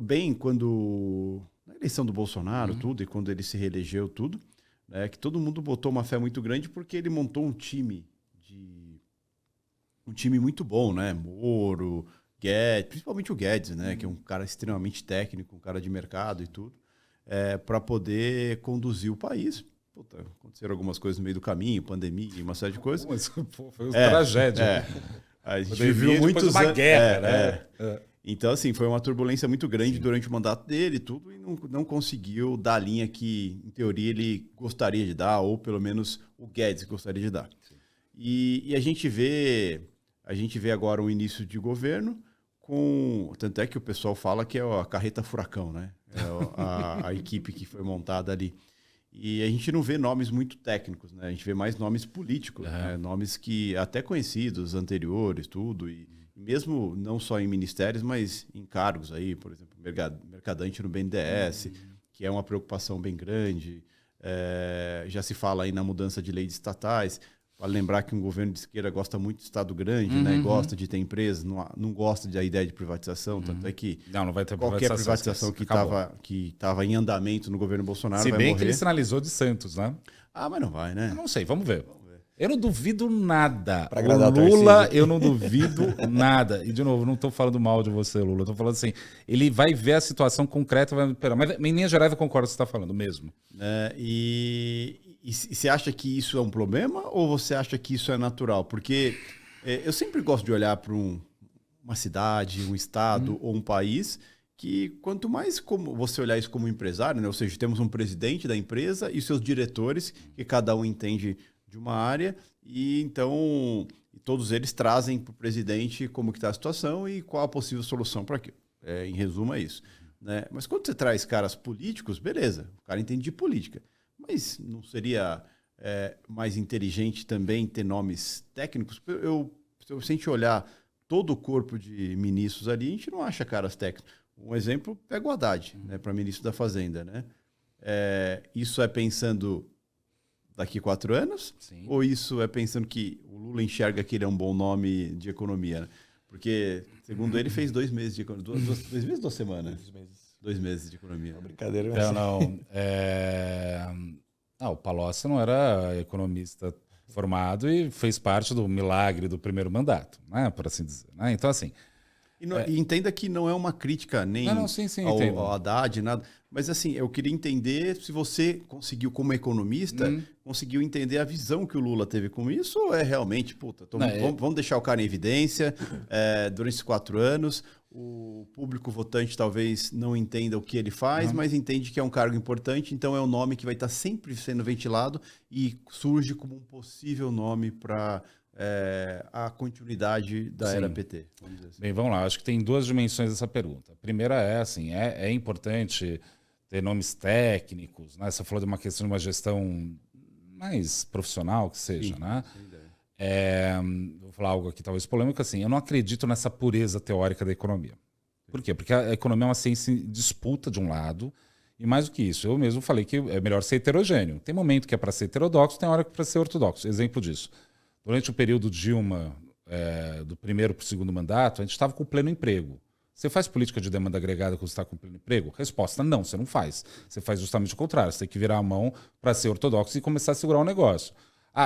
bem quando... Na eleição do Bolsonaro, tudo, e quando ele se reelegeu, tudo, né, que todo mundo botou uma fé muito grande porque ele montou um time muito bom, né? Moro, Guedes, principalmente o Guedes, né? Que é um cara extremamente técnico, um cara de mercado e tudo, para poder conduzir o país. Puta, aconteceram algumas coisas no meio do caminho, pandemia e uma série de coisas. Foi uma tragédia. A gente viu muitos uma guerra, né? Então, assim, foi uma turbulência muito grande durante o mandato dele e tudo, e não conseguiu dar a linha que, em teoria, ele gostaria de dar, ou pelo menos o Guedes gostaria de dar. E a gente vê agora um início de governo com... Tanto é que o pessoal fala que é a carreta furacão, né? É a equipe que foi montada ali. E a gente não vê nomes muito técnicos, né? A gente vê mais nomes políticos, né? Nomes que até conhecidos, anteriores, tudo, e mesmo não só em ministérios, mas em cargos aí, por exemplo, mercadante no BNDES, que é uma preocupação bem grande. Já se fala aí na mudança de leis estatais. Vale lembrar que um governo de esquerda gosta muito de Estado grande, né? Gosta de ter empresas, não gosta da ideia de privatização, tanto é que não vai ter qualquer privatização que estava em andamento no governo Bolsonaro vai morrer. Se bem que ele sinalizou de Santos, né? Mas não vai, né? Eu não sei, vamos ver. Eu não duvido nada. Pra agradar o Lula, eu não duvido nada. E, de novo, não estou falando mal de você, Lula. Estou falando assim, ele vai ver a situação concreta, mas em linhas gerais eu concordo com o que você está falando mesmo. E você acha que isso é um problema ou você acha que isso é natural? Porque eu sempre gosto de olhar para uma cidade, um estado ou um país que quanto mais como você olhar isso como empresário, né? Ou seja, temos um presidente da empresa e seus diretores, que cada um entende de uma área, e então todos eles trazem para o presidente como que está a situação e qual a possível solução para aquilo. Em resumo, é isso. Né? Mas quando você traz caras políticos, beleza, o cara entende de política. Mas não seria mais inteligente também ter nomes técnicos? Se a gente olhar todo o corpo de ministros ali, a gente não acha caras técnicos. Um exemplo é o Haddad, né, para ministro da Fazenda. Né? Isso é pensando daqui 4 anos? Sim. Ou isso é pensando que o Lula enxerga que ele é um bom nome de economia? Né? Porque, segundo ele, fez 2 meses de economia. 2 meses ou 2 semanas? 2 meses. 2 meses de economia. Brincadeira. O Palocci não era economista formado e fez parte do milagre do primeiro mandato, né, por assim dizer. Né? Então, assim... E entenda que não é uma crítica nem ao Haddad, nada. Mas assim, eu queria entender se você conseguiu, como economista, conseguiu entender a visão que o Lula teve com isso, ou é realmente, vamos deixar o cara em evidência durante esses 4 anos, o público votante talvez não entenda o que ele faz, mas entende que é um cargo importante, então é um nome que vai estar sempre sendo ventilado e surge como um possível nome para... a continuidade da era PT. Vamos dizer assim. Bem, vamos lá. Acho que tem 2 dimensões dessa pergunta. A primeira é importante ter nomes técnicos, né? Você falou de uma questão de uma gestão mais profissional, que seja, né? Vou falar algo aqui talvez polêmico, assim, eu não acredito nessa pureza teórica da economia. Por quê? Porque a economia é uma ciência em disputa de um lado, e mais do que isso, eu mesmo falei que é melhor ser heterogêneo. Tem momento que é para ser heterodoxo, tem hora que é para ser ortodoxo. Exemplo disso. Durante o período Dilma, do primeiro para o segundo mandato, a gente estava com pleno emprego. Você faz política de demanda agregada quando você está com pleno emprego? Resposta, não, você não faz. Você faz justamente o contrário. Você tem que virar a mão para ser ortodoxo e começar a segurar o negócio.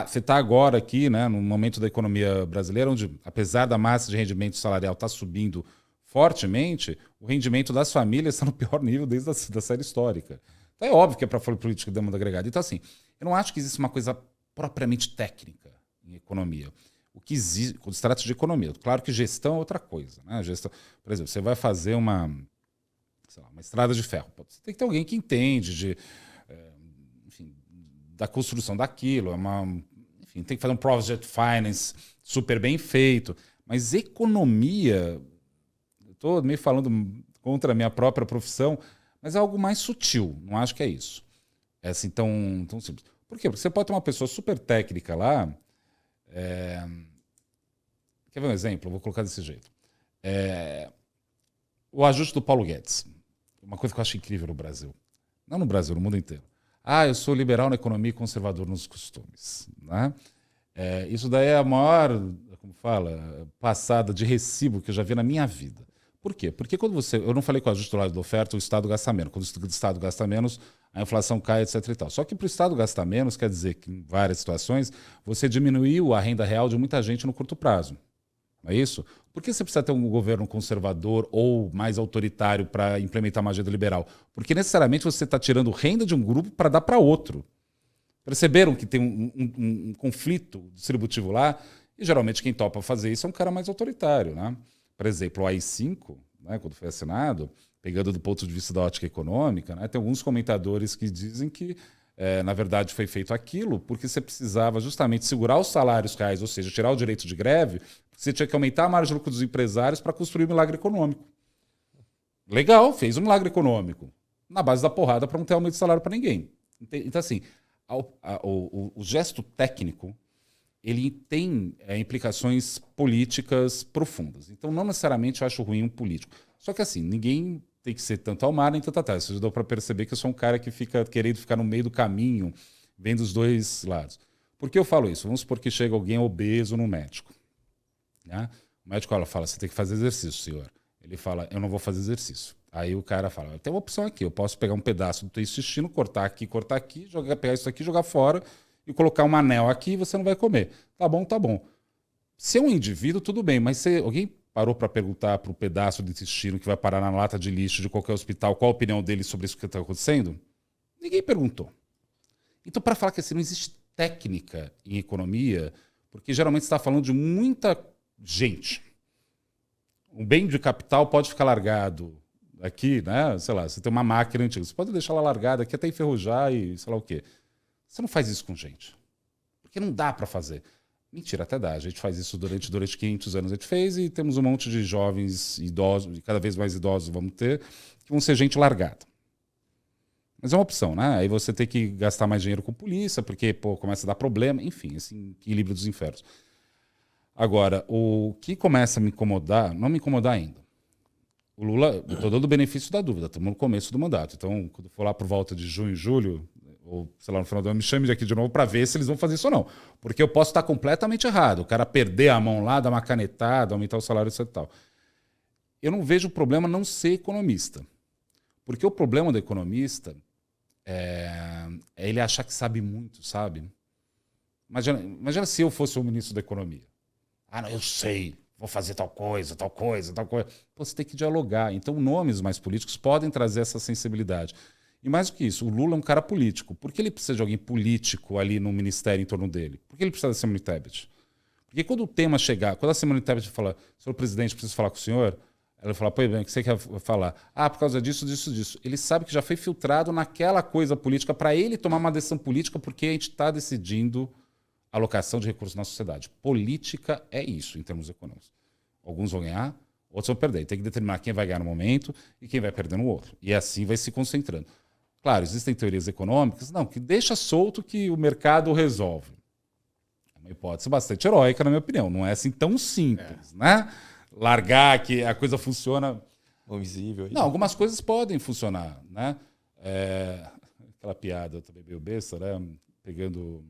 Você está agora aqui, né, no momento da economia brasileira, onde, apesar da massa de rendimento salarial estar subindo fortemente, o rendimento das famílias está no pior nível desde a série histórica. Então é óbvio que é para política de demanda agregada. Então, assim, eu não acho que existe uma coisa propriamente técnica em economia. O que existe, quando se trata de economia, claro que gestão é outra coisa. Né? Gestão, por exemplo, você vai fazer uma estrada de ferro. Você tem que ter alguém que entende da construção daquilo. Tem que fazer um project finance super bem feito. Mas economia, estou meio falando contra a minha própria profissão, mas é algo mais sutil. Não acho que é isso. É assim tão simples. Por quê? Porque você pode ter uma pessoa super técnica lá. Quer ver um exemplo? Eu vou colocar desse jeito. O ajuste do Paulo Guedes. Uma coisa que eu acho incrível no Brasil. Não no Brasil, no mundo inteiro. Eu sou liberal na economia e conservador nos costumes. Né? Isso daí é a maior, como fala, passada de recibo que eu já vi na minha vida. Por quê? Porque quando eu não falei com o ajuste do lado da oferta, o Estado gasta menos. Quando o Estado gasta menos, a inflação cai, etc. e tal. Só que para o Estado gastar menos, quer dizer que em várias situações, você diminuiu a renda real de muita gente no curto prazo. Não é isso? Por que você precisa ter um governo conservador ou mais autoritário para implementar uma agenda liberal? Porque necessariamente você está tirando renda de um grupo para dar para outro. Perceberam que tem um conflito distributivo lá? E geralmente quem topa fazer isso é um cara mais autoritário, né? Por exemplo, o AI-5, né, quando foi assinado, pegando do ponto de vista da ótica econômica, né, tem alguns comentadores que dizem que, na verdade, foi feito aquilo porque você precisava justamente segurar os salários reais, ou seja, tirar o direito de greve, porque você tinha que aumentar a margem de lucro dos empresários para construir um milagre econômico. Legal, fez um milagre econômico, na base da porrada para não ter aumento de salário para ninguém. Então, assim, o gesto técnico ele tem implicações políticas profundas. Então, não necessariamente eu acho ruim um político. Só que, assim, ninguém tem que ser tanto ao mar nem tanto à terra. Isso já deu para perceber que eu sou um cara que fica querendo ficar no meio do caminho, vendo os dois lados. Por que eu falo isso? Vamos supor que chega alguém obeso no médico. Né? O médico fala, você tem que fazer exercício, senhor. Ele fala, eu não vou fazer exercício. Aí o cara fala, tem uma opção aqui, eu posso pegar um pedaço do teu intestino, cortar aqui, pegar isso aqui, jogar fora, e colocar um anel aqui e você não vai comer. Tá bom, tá bom. Se é um indivíduo, tudo bem, mas alguém parou para perguntar para o pedaço de intestino que vai parar na lata de lixo de qualquer hospital qual a opinião dele sobre isso que está acontecendo? Ninguém perguntou. Então, para falar que assim, não existe técnica em economia, porque geralmente você está falando de muita gente. Um bem de capital pode ficar largado aqui, né? Sei lá, você tem uma máquina antiga, você pode deixar ela largada aqui até enferrujar e sei lá o quê. Você não faz isso com gente. Porque não dá para fazer. Mentira, até dá. A gente faz isso durante 500 anos. A gente fez e temos um monte de jovens, idosos, e cada vez mais idosos vamos ter, que vão ser gente largada. Mas é uma opção, né? Aí você tem que gastar mais dinheiro com polícia, porque começa a dar problema. Enfim, esse equilíbrio dos infernos. Agora, o que começa a me incomodar, não me incomodar ainda. O Lula, eu estou dando o benefício da dúvida, estamos no começo do mandato. Então, quando for lá por volta de junho, julho, ou sei lá, no final do ano, me chame aqui de novo para ver se eles vão fazer isso ou não. Porque eu posso estar completamente errado. O cara perder a mão lá, dar uma canetada, aumentar o salário e tal. Eu não vejo o problema não ser economista. Porque o problema do economista é ele achar que sabe muito, sabe? Imagina se eu fosse o ministro da Economia. Não, eu sei, vou fazer tal coisa, tal coisa, tal coisa. Você tem que dialogar. Então, nomes mais políticos podem trazer essa sensibilidade. E mais do que isso, o Lula é um cara político. Por que ele precisa de alguém político ali no ministério em torno dele? Por que ele precisa da Simone Tebet? Porque quando o tema chegar, quando a Simone Tebet fala, senhor presidente, preciso falar com o senhor, ela fala, pois bem, o que você quer falar? Por causa disso, disso, disso. Ele sabe que já foi filtrado naquela coisa política para ele tomar uma decisão política porque a gente está decidindo a alocação de recursos na sociedade. Política é isso, em termos econômicos. Alguns vão ganhar, outros vão perder. Tem que determinar quem vai ganhar no momento e quem vai perder no outro. E assim vai se concentrando. Claro, existem teorias econômicas, que deixa solto que o mercado resolve. É uma hipótese bastante heróica, na minha opinião. Não é assim tão simples, né? Largar que a coisa funciona... Invisível. Não, algumas coisas podem funcionar, né? Aquela piada também meio besta, né? Pegando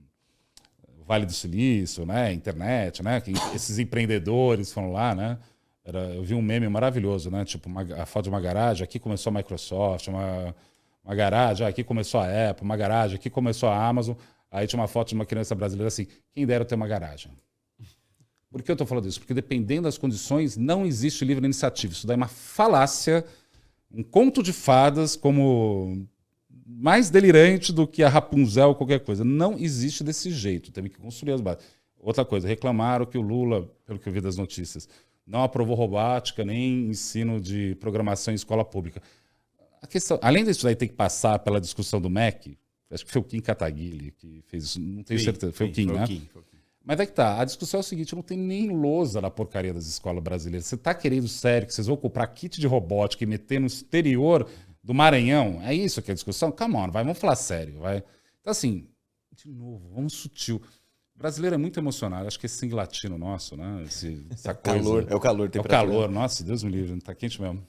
o Vale do Silício, né? Internet, né? Esses empreendedores foram lá, né? Eu vi um meme maravilhoso, né? Tipo, a foto de uma garagem, aqui começou a Microsoft, uma garagem, aqui começou a Apple, uma garagem, aqui começou a Amazon. Aí tinha uma foto de uma criança brasileira assim, quem dera ter uma garagem. Por que eu estou falando isso? Porque dependendo das condições, não existe livre iniciativa. Isso daí é uma falácia, um conto de fadas como mais delirante do que a Rapunzel ou qualquer coisa. Não existe desse jeito. Temos que construir as bases. Outra coisa, reclamaram que o Lula, pelo que eu vi das notícias, não aprovou robótica nem ensino de programação em escola pública. A questão, além disso daí ter que passar pela discussão do MEC, acho que foi o Kim Kataguiri que fez isso, não tenho certeza, foi o Kim, né? Mas é que tá, a discussão é o seguinte, não tem nem lousa na porcaria das escolas brasileiras. Você tá querendo sério que vocês vão comprar kit de robótica e meter no exterior do Maranhão? É isso que é a discussão? Come on, vamos falar sério, vai. Então assim, de novo, vamos sutil. O brasileiro é muito emocionado, acho que esse sangue latino nosso, né? Essa coisa, calor, é o calor, é o calor, nossa, Deus me livre, tá quente mesmo.